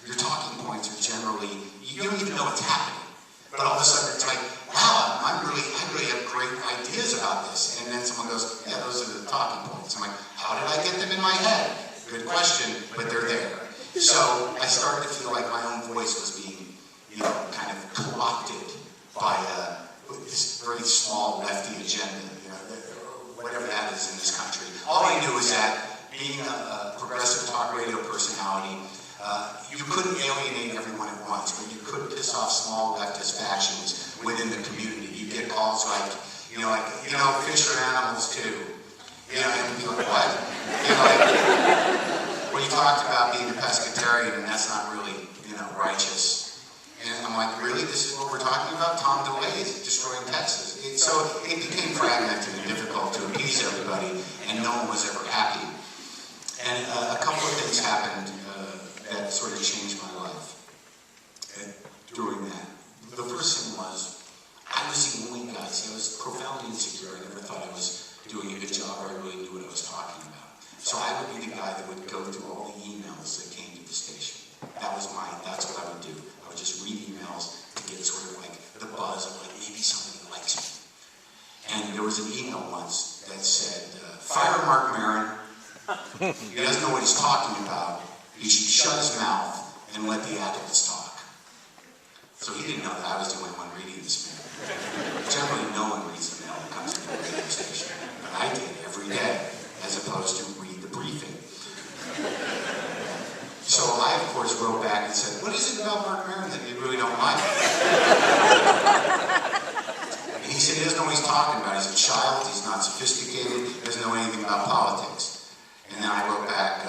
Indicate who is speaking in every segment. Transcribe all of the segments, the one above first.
Speaker 1: your talking points are generally, you don't even know what's happening. But all of a sudden it's like, wow, I really have great ideas about this. And then someone goes, yeah, those are the talking points. I'm like, how did I get them in my head? Good question, but they're there. So I started to feel like my own voice was being, kind of co-opted by this very small lefty agenda, whatever that is in this country. All I knew is that being a progressive talk radio personality, you couldn't alienate everyone at once, but you could piss off small leftist factions within the community. You get calls like, fish are animals too. And you'd be like, what? Well, you talked about being a pescatarian, and that's not really, righteous. And I'm like, really? This is what we're talking about? Tom DeLay is destroying Texas. So it became fragmented and difficult to appease everybody, and no one was ever happy. And a couple of things happened that sort of changed my life during that. The first thing was, I was the only guy. See, I was profoundly insecure. I never thought I was doing a good job, or I really knew what I was talking about. So I would be the guy that would go through all the emails that came to the station. That's what I would do. I would just read emails to get sort of like the buzz of like, maybe somebody likes me. And there was an email once that said, fire Marc Maron. He doesn't know what he's talking about. He should shut his mouth and let the adults talk. So he didn't know that I was the only one reading this mail. Generally, no one reads the mail that comes to the radio station. But I did every day, as opposed to read the briefing. So I, of course, wrote back and said, what is it about Marc Maron that you really don't like? And he said he doesn't know what he's talking about. He's a child, he's not sophisticated, he doesn't know anything about politics. And then I wrote back,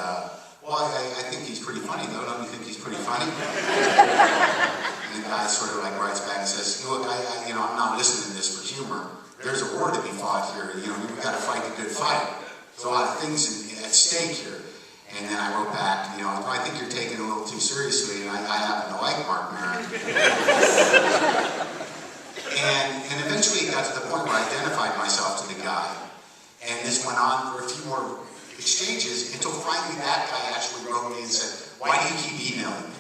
Speaker 1: well, I think he's pretty funny, though. Don't you think he's pretty funny? And the guy sort of like writes back and says, look, I'm not listening to this for humor. There's a war to be fought here. We've got to fight the good fight. There's a lot of things at stake here. And then I wrote back, I think you're taking it a little too seriously, and I happen to like Marc Maron. and eventually it got to the point where I identified myself to the guy. And this went on for a few more exchanges until finally that guy actually wrote me and said, why do you keep emailing me?